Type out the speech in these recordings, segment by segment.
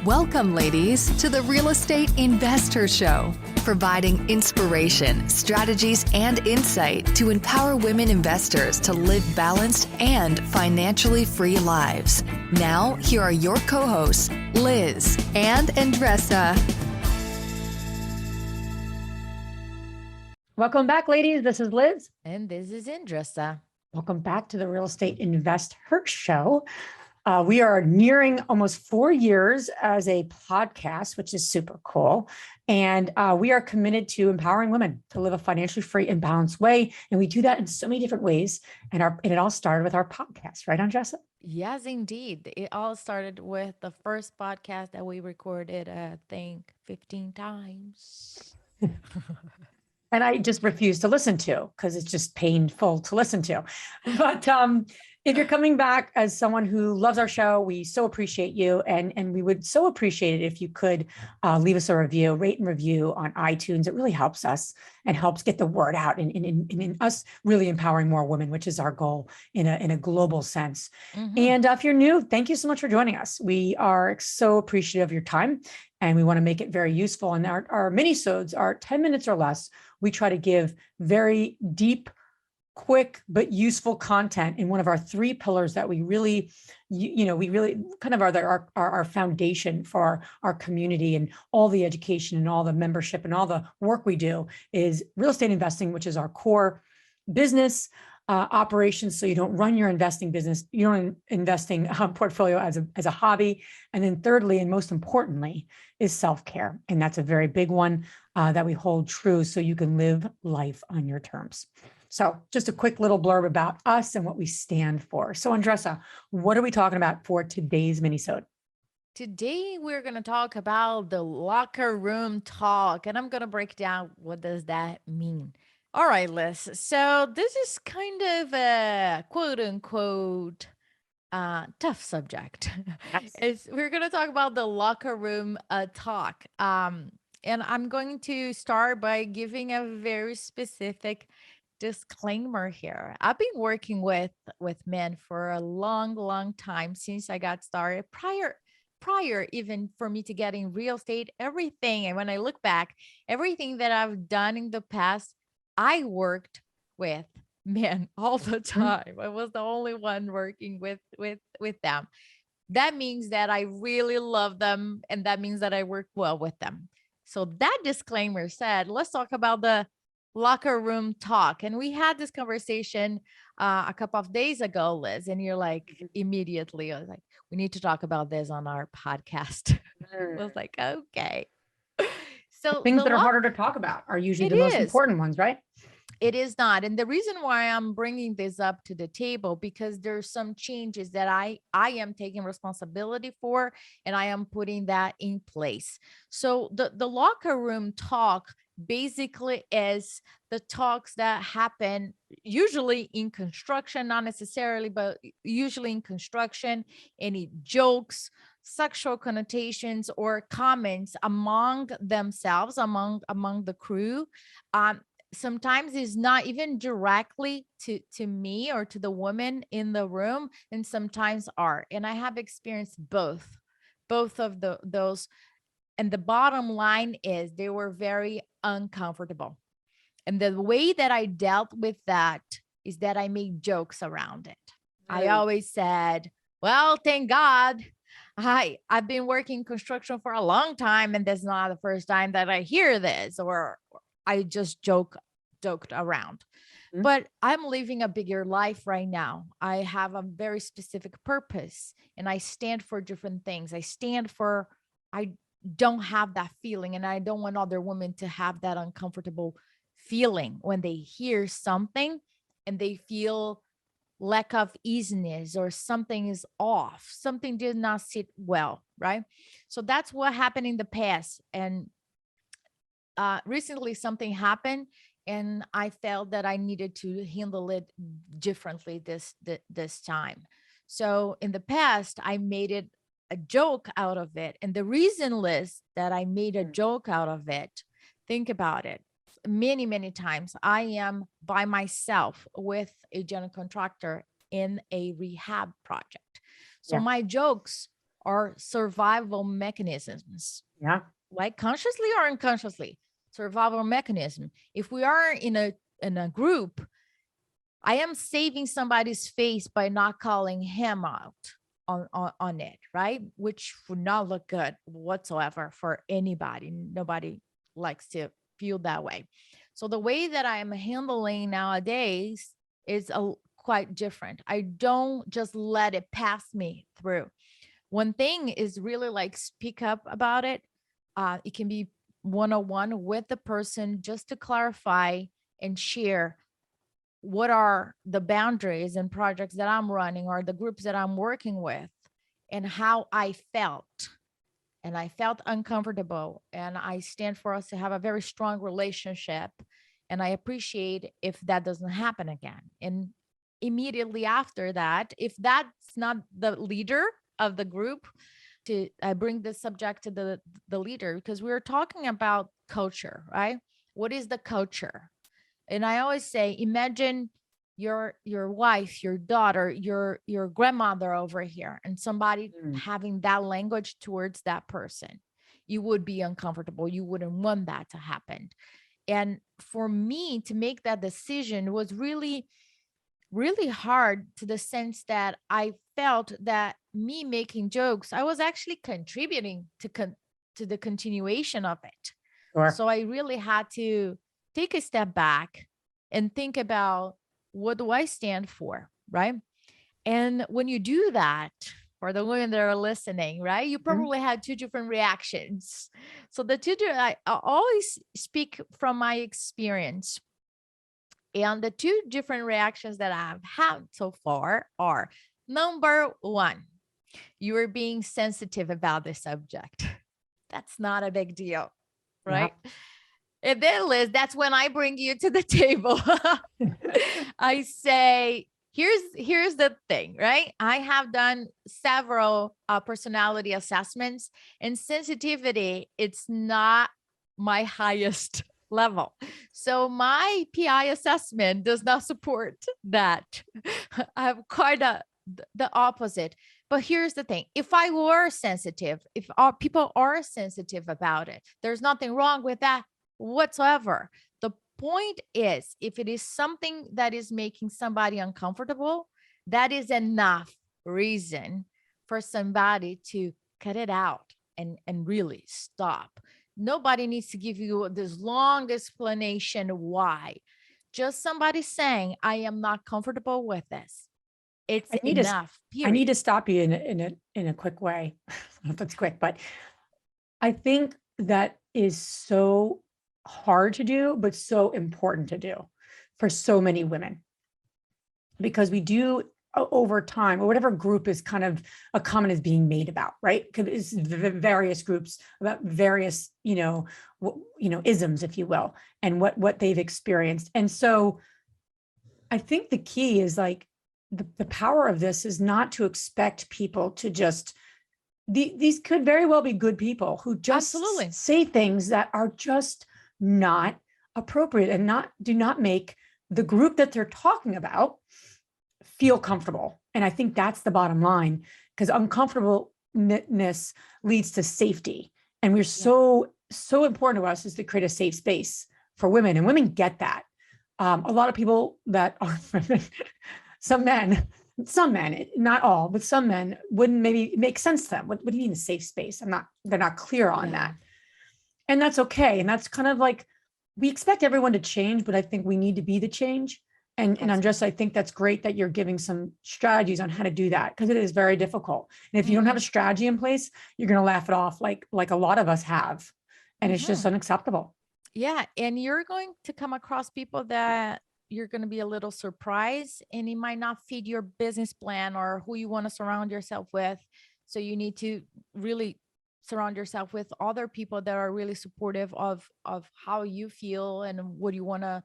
Welcome, ladies, to the Real Estate Investor Show, providing inspiration, strategies, and insight to empower women investors to live balanced and financially free lives. Now, here are your co-hosts, Liz and Andresa. Welcome back, ladies. This is Liz. And this is Andresa. Welcome back to the Real Estate Investor Show. We are nearing almost 4 years as a podcast, which is super cool. And we are committed to empowering women to live a financially free and balanced way. And we do that in so many different ways. And it all started with our podcast, right, Andresa? Yes, indeed. It all started with the first podcast that we recorded, I think, 15 times. And I just refuse to listen to because it's just painful to listen to. But if you're coming back as someone who loves our show, we so appreciate you. And we would so appreciate it if you could leave us a review, rate and review on iTunes. It really helps us and helps get the word out in us really empowering more women, which is our goal in a global sense. Mm-hmm. And if you're new, thank you so much for joining us. We are so appreciative of your time. And we want to make it very useful. And our minisodes are 10 minutes or less. We try to give very deep, quick, but useful content in one of our 3 pillars that we really, we really kind of are our foundation for our community, and all the education and all the membership and all the work we do is real estate investing, which is our core business operations. So you don't run your investing business, you don't investing portfolio as a hobby. And then thirdly, and most importantly, is self-care. And that's a very big one that we hold true so you can live life on your terms. So just a quick little blurb about us and what we stand for. So Andresa, what are we talking about for today's minisode? Today, we're going to talk about the locker room talk, and I'm going to break down what does that mean. All right, Liz. So this is kind of a quote unquote tough subject. Yes. We're going to talk about the locker room talk. And I'm going to start by giving a very specific disclaimer here. I've been working with men for a long time since I got started. Prior even for me to get in real estate, everything. And when I look back, everything that I've done in the past, I worked with men all the time. I was the only one working with them. That means that I really love them, and that means that I work well with them. So that disclaimer said, let's talk about the locker room talk. And we had this conversation a couple of days ago, Liz, and you're like, immediately, I was like, we need to talk about this on our podcast. I was like, okay. So things that are harder to talk about are usually the most important ones, right? It is not. And the reason why I'm bringing this up to the table, because there's some changes that I am taking responsibility for, and I am putting that in place. So the locker room talk basically is the talks that happen usually in construction, not necessarily, but usually in construction, any jokes, sexual connotations, or comments among themselves, among the crew. Sometimes it's not even directly to me or to the woman in the room, and sometimes are. And I have experienced both of those. And the bottom line is they were very uncomfortable. And the way that I dealt with that is that I made jokes around it. I always said, well, thank God. I've been working construction for a long time, and that's not the first time that I hear this, or I just joked around. Mm-hmm. But I'm living a bigger life right now. I have a very specific purpose, and I stand for different things. I don't have that feeling, and I don't want other women to have that uncomfortable feeling when they hear something and they feel lack of easiness or something is off, something did not sit well, right? So that's what happened in the past. And recently something happened, and I felt that I needed to handle it differently this time. So in the past, I made it a joke out of it. And the reason, Liz, that I made a joke out of it, think about it. Many times I am by myself with a general contractor in a rehab project. So my jokes are survival mechanisms. Yeah. Like consciously or unconsciously, survival mechanism. If we are in a group, I am saving somebody's face by not calling him out on it, right? Which would not look good whatsoever for anybody. Nobody likes to feel that way. So the way that I am handling nowadays is quite different. I don't just let it pass me through. One thing is really like speak up about it. It can be one-on-one with the person just to clarify and share what are the boundaries and projects that I'm running or the groups that I'm working with and how I felt. And I felt uncomfortable. And I stand for us to have a very strong relationship. And I appreciate if that doesn't happen again. And immediately after that, if that's not the leader of the group, I bring this subject to the leader, because we were talking about culture, right? What is the culture? And I always say, imagine your wife, your daughter, your grandmother over here, and somebody having that language towards that person. You would be uncomfortable. You wouldn't want that to happen. And for me to make that decision was really, really hard, to the sense that I felt that me making jokes, I was actually contributing to the continuation of it. Sure. So I really had to take a step back and think about, what do I stand for, right? And when you do that, for the women that are listening, right, you probably had two different reactions. So I always speak from my experience. And the two different reactions that I've had so far are, number one, you are being sensitive about the subject. That's not a big deal, right? Yeah. And then, Liz, that's when I bring you to the table. I say, here's the thing, right? I have done several personality assessments, and sensitivity, it's not my highest level. So my PI assessment does not support that. I'm quite the opposite. But here's the thing. If I were sensitive, if people are sensitive about it, there's nothing wrong with that whatsoever. The point is, if it is something that is making somebody uncomfortable, that is enough reason for somebody to cut it out and really stop. Nobody needs to give you this long explanation why. Just somebody saying, I am not comfortable with this. It's enough. I need to stop you in a quick way. I don't know if it's quick, but I think that is so hard to do, but so important to do for so many women, because we do over time, or whatever group is kind of a comment is being made about, right? Because it's various groups about various, isms, if you will, and what they've experienced. And so I think the key is like the power of this is not to expect people to just, these could very well be good people who just Absolutely say things that are just not appropriate and do not make the group that they're talking about feel comfortable. And I think that's the bottom line, because uncomfortableness leads to safety. And we're so important to us is to create a safe space for women, and women get that. A lot of people that are women, some men, not all, but some men wouldn't maybe make sense to them. What do you mean a safe space? They're not clear on that. And that's okay. And that's kind of like, we expect everyone to change, but I think we need to be the change. And Andresa, I think that's great that you're giving some strategies on how to do that, because it is very difficult. And if you don't have a strategy in place, you're going to laugh it off like a lot of us have. And it's just unacceptable. Yeah. And you're going to come across people that you're going to be a little surprised, and it might not fit your business plan or who you want to surround yourself with. So you need to really surround yourself with other people that are really supportive of how you feel and what you want to,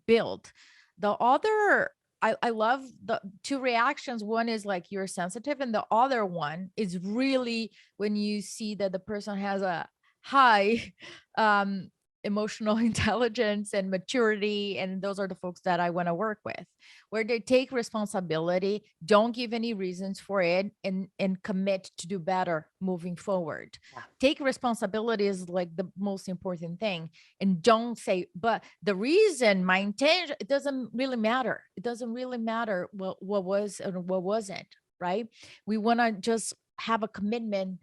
build. The other, I love the two reactions. One is like, you're sensitive. And the other one is really when you see that the person has a high emotional intelligence and maturity. And those are the folks that I want to work with, where they take responsibility, don't give any reasons for it, and commit to do better moving forward. Yeah. Take responsibility is like the most important thing. And don't say, but the reason, my intention, it doesn't really matter. It doesn't really matter what was and what wasn't, right? We want to just have a commitment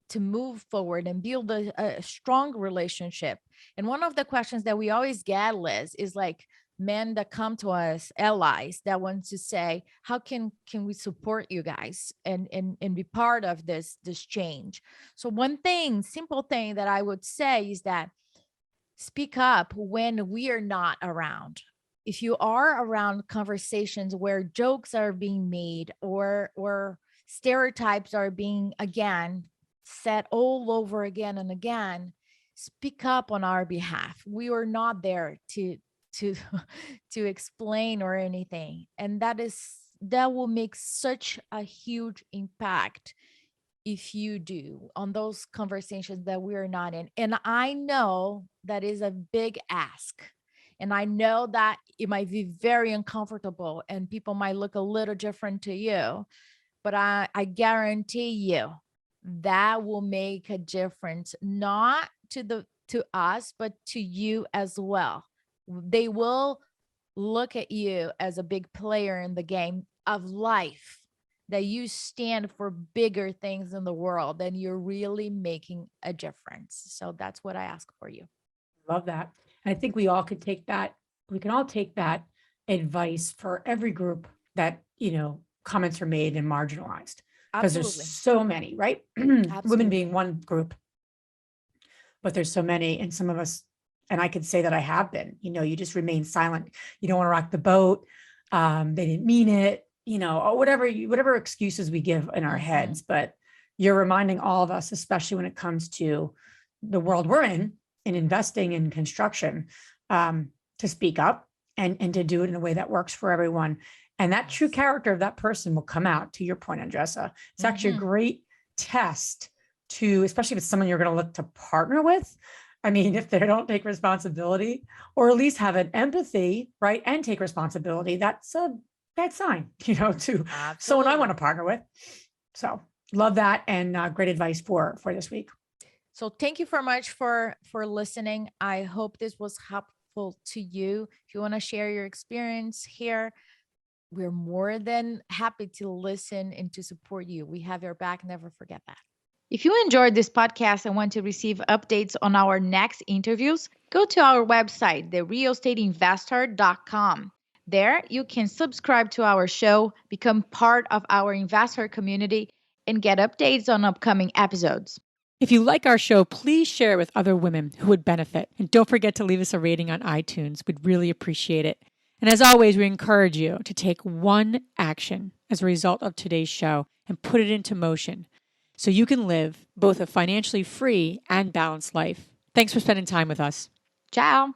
to move forward and build a strong relationship. And one of the questions that we always get, Liz, is like men that come to us, allies that want to say, how can we support you guys and be part of this change? So one thing, simple thing that I would say is that speak up when we are not around. If you are around conversations where jokes are being made or stereotypes are being, again, said all over again and again, speak up on our behalf. We are not there to to explain or anything. And that will make such a huge impact if you do on those conversations that we are not in. And I know that is a big ask. And I know that it might be very uncomfortable and people might look a little different to you, but I guarantee you that will make a difference, not to us, but to you as well. They will look at you as a big player in the game of life, that you stand for bigger things in the world and you're really making a difference. So that's what I ask for you. Love that. And I think we all could take that. We can all take that advice for every group that, comments are made and marginalized. Because there's Absolutely. so many, right? Women Absolutely. being one group, but there's so many, and some of us, and I could say that I have been, you just remain silent. You don't want to rock the boat. They didn't mean it, or whatever excuses we give in our heads. But you're reminding all of us, especially when it comes to the world we're in investing in construction, to speak up and to do it in a way that works for everyone. And that true character of that person will come out, to your point, Andresa. It's actually a great test to, especially if it's someone you're going to look to partner with. I mean, if they don't take responsibility or at least have an empathy, right, and take responsibility, that's a bad sign, to someone I want to partner with. So love that. And great advice for this week. So thank you very much for listening. I hope this was helpful to you. If you want to share your experience here, we're more than happy to listen and to support you. We have your back. Never forget that. If you enjoyed this podcast and want to receive updates on our next interviews, go to our website, therealestateinvestor.com. There, you can subscribe to our show, become part of our investor community, and get updates on upcoming episodes. If you like our show, please share it with other women who would benefit. And don't forget to leave us a rating on iTunes. We'd really appreciate it. And as always, we encourage you to take one action as a result of today's show and put it into motion so you can live both a financially free and balanced life. Thanks for spending time with us. Ciao.